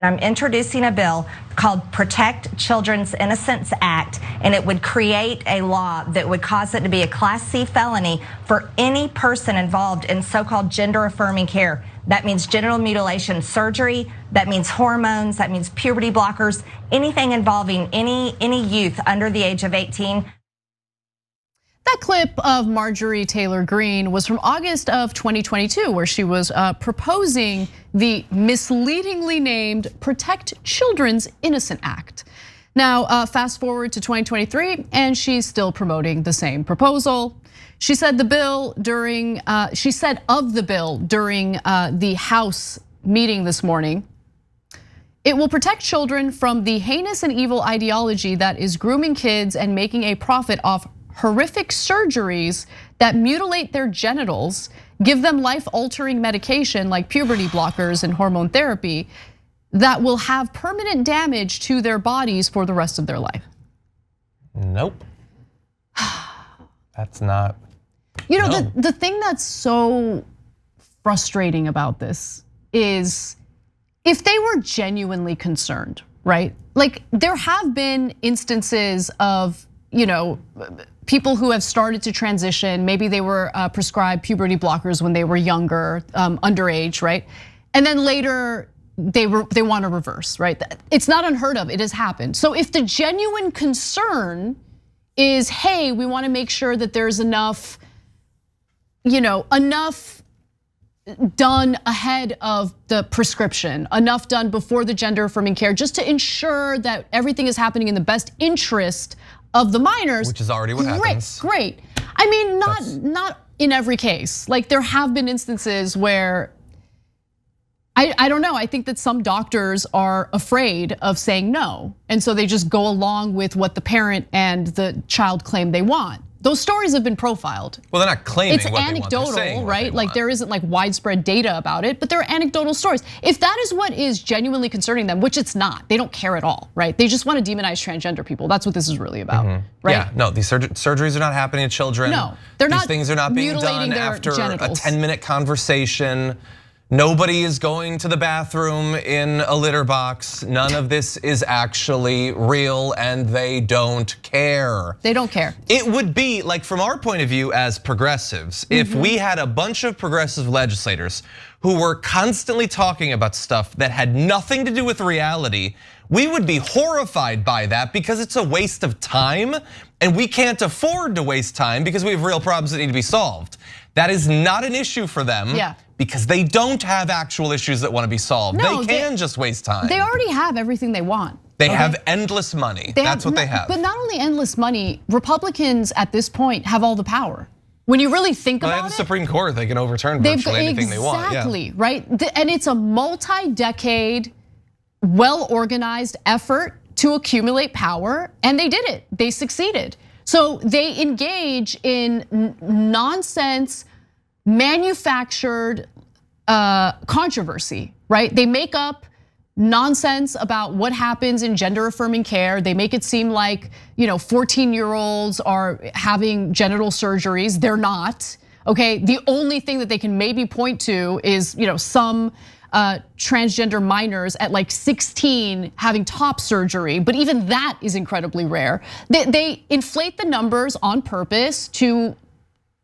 I'm introducing a bill called Protect Children's Innocence Act, and it would create a law that would cause it to be a Class C felony for any person involved in so-called gender-affirming care. That means genital mutilation surgery, that means hormones, that means puberty blockers, anything involving any youth under the age of 18. That clip of Marjorie Taylor Greene was from August of 2022, where she was proposing the misleadingly named Protect Children's Innocence Act. Now, fast forward to 2023, and she's still promoting the same proposal. She said of the bill during the House meeting this morning, it will protect children from the heinous and evil ideology that is grooming kids and making a profit off horrific surgeries that mutilate their genitals, give them life-altering medication like puberty blockers and hormone therapy that will have permanent damage to their bodies for the rest of their life. Nope. That's not. You know, the thing that's so frustrating about this is if they were genuinely concerned, right? Like there have been instances of, people who have started to transition, maybe they were prescribed puberty blockers when they were younger, underage, right? And then later they want to reverse, right? It's not unheard of, it has happened. So if the genuine concern is, hey, we want to make sure that there's enough done ahead of the prescription, enough done before the gender-affirming care, just to ensure that everything is happening in the best interest of the minors. Which is already what happens. Great. I mean, not in every case. Like there have been instances where, I don't know, I think that some doctors are afraid of saying no. And so they just go along with what the parent and the child claim they want. Those stories have been profiled. Well, they're not claiming it's what they want. It's anecdotal, right? Like want. there isn't like widespread data about it, but there are anecdotal stories. If that is what is genuinely concerning them, which it's not, they don't care at all, right? They just want to demonize transgender people. That's what this is really about, right? Yeah, no, these surgeries are not happening to children. No, they're not. These things are not being done after genitals. a 10-minute conversation. Nobody is going to the bathroom in a litter box. None of this is actually real and they don't care. They don't care. It would be like from our point of view as progressives, if we had a bunch of progressive legislators who were constantly talking about stuff that had nothing to do with reality, we would be horrified by that because it's a waste of time and we can't afford to waste time because we have real problems that need to be solved. That is not an issue for them. Because they don't have actual issues that want to be solved. No, they can just waste time. They already have everything they want. They have endless money. That's what they have. But not only endless money, Republicans at this point have all the power. When you really think about it. They have the Supreme Court, they can overturn virtually anything they want. Exactly, right? And it's a multi-decade, well-organized effort to accumulate power, and they did it, they succeeded. So they engage in nonsense, manufactured controversy, right? They make up nonsense about what happens in gender-affirming care. They make it seem like 14-year-olds are having genital surgeries. They're not, okay? The only thing that they can maybe point to is some transgender minors at like 16 having top surgery, but even that is incredibly rare. They inflate the numbers on purpose to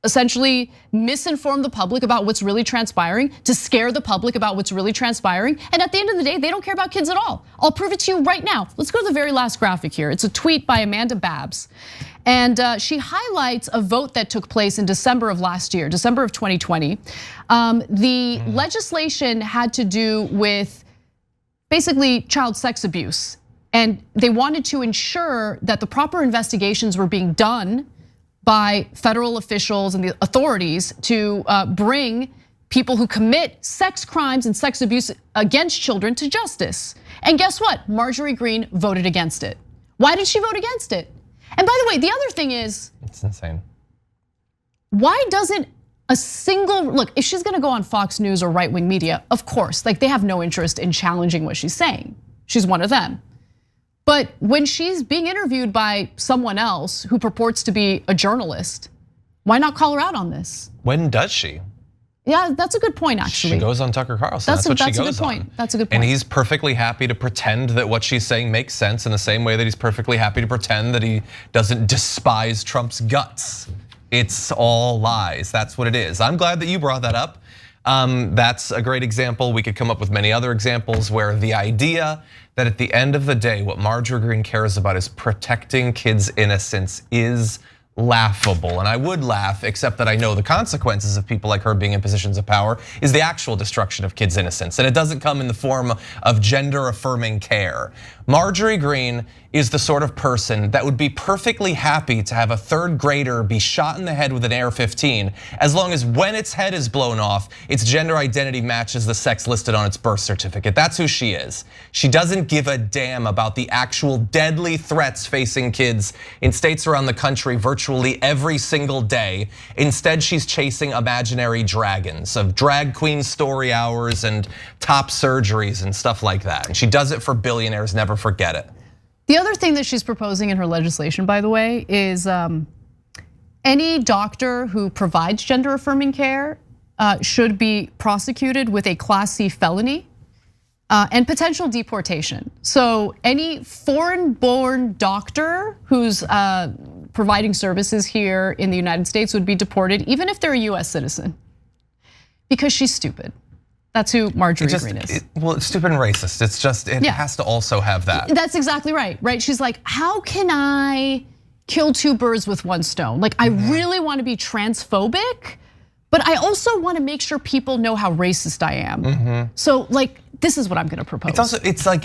essentially misinform the public about what's really transpiring, to scare the public about what's really transpiring. And at the end of the day, they don't care about kids at all. I'll prove it to you right now. Let's go to the very last graphic here. It's a tweet by Amanda Babs. And she highlights a vote that took place in December of last year, December of 2020. The legislation had to do with basically child sex abuse. And they wanted to ensure that the proper investigations were being done by federal officials and the authorities to bring people who commit sex crimes and sex abuse against children to justice. And guess what? Marjorie Greene voted against it. Why did she vote against it? And by the way, the other thing is, it's insane. Why doesn't a single, look, if she's gonna go on Fox News or right-wing media, of course, like they have no interest in challenging what she's saying. She's one of them. But when she's being interviewed by someone else who purports to be a journalist, why not call her out on this? When does she? Yeah, that's a good point, actually. She goes on Tucker Carlson. That's what she goes on. That's a good point. That's a good point. And he's perfectly happy to pretend that what she's saying makes sense in the same way that he's perfectly happy to pretend that he doesn't despise Trump's guts. It's all lies. That's what it is. I'm glad that you brought that up. That's a great example. We could come up with many other examples where the idea that at the end of the day, what Marjorie Greene cares about is protecting kids' innocence is laughable. And I would laugh, except that I know the consequences of people like her being in positions of power is the actual destruction of kids' innocence. And it doesn't come in the form of gender-affirming care. Marjorie Greene is the sort of person that would be perfectly happy to have a third grader be shot in the head with an AR-15, as long as when its head is blown off, its gender identity matches the sex listed on its birth certificate. That's who she is. She doesn't give a damn about the actual deadly threats facing kids in states around the country virtually every single day. Instead, she's chasing imaginary dragons of drag queen story hours and top surgeries and stuff like that. And she does it for billionaires, never forget it. The other thing that she's proposing in her legislation, by the way, is any doctor who provides gender-affirming care should be prosecuted with a Class C felony and potential deportation. So any foreign-born doctor who's providing services here in the United States would be deported, even if they're a US citizen, because she's stupid. That's who Marjorie Greene is. Well, it's stupid and racist. It's just, it has to also have that. That's exactly right, right? She's like, how can I kill two birds with one stone? Like, I really want to be transphobic, but I also want to make sure people know how racist I am. So like, this is what I'm gonna propose. It's also,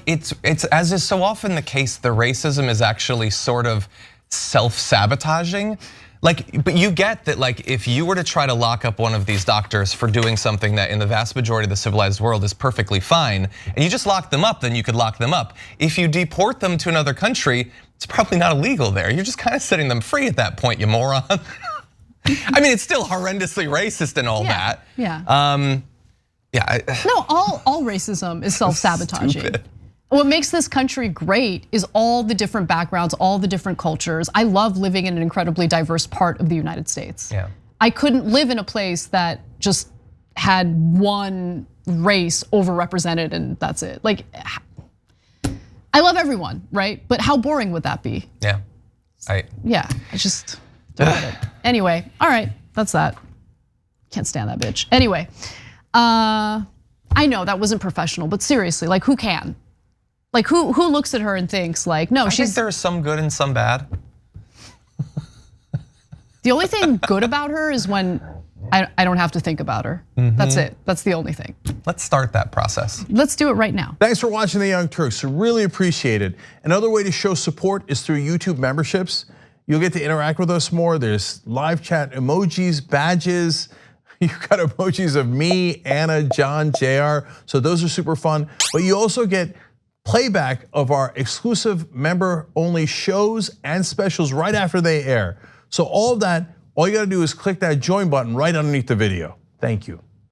it's as is so often the case, the racism is actually sort of self-sabotaging. Like, but you get that, like, if you were to try to lock up one of these doctors for doing something that in the vast majority of the civilized world is perfectly fine, and you just lock them up, then you could lock them up. If you deport them to another country, it's probably not illegal there. You're just kind of setting them free at that point, you moron. I mean, it's still horrendously racist and all that. Yeah. No, all racism is self-sabotaging. What makes this country great is all the different backgrounds, all the different cultures. I love living in an incredibly diverse part of the United States. Yeah. I couldn't live in a place that just had one race overrepresented and that's it. Like, I love everyone, right? But how boring would that be? Yeah, I just don't get it. Anyway, all right, that's that. Can't stand that bitch. Anyway, I know that wasn't professional, but seriously, like who can? Like who looks at her and thinks like, no, I think there's some good and some bad. The only thing good about her is when I don't have to think about her. That's it, that's the only thing. Let's start that process. Let's do it right now. Thanks for watching The Young Turks, really appreciate it. Another way to show support is through YouTube memberships. You'll get to interact with us more. There's live chat emojis, badges. You've got emojis of me, Anna, John, JR. So those are super fun. But you also get playback of our exclusive member-only shows and specials right after they air. So all of that, all you gotta do is click that join button right underneath the video. Thank you.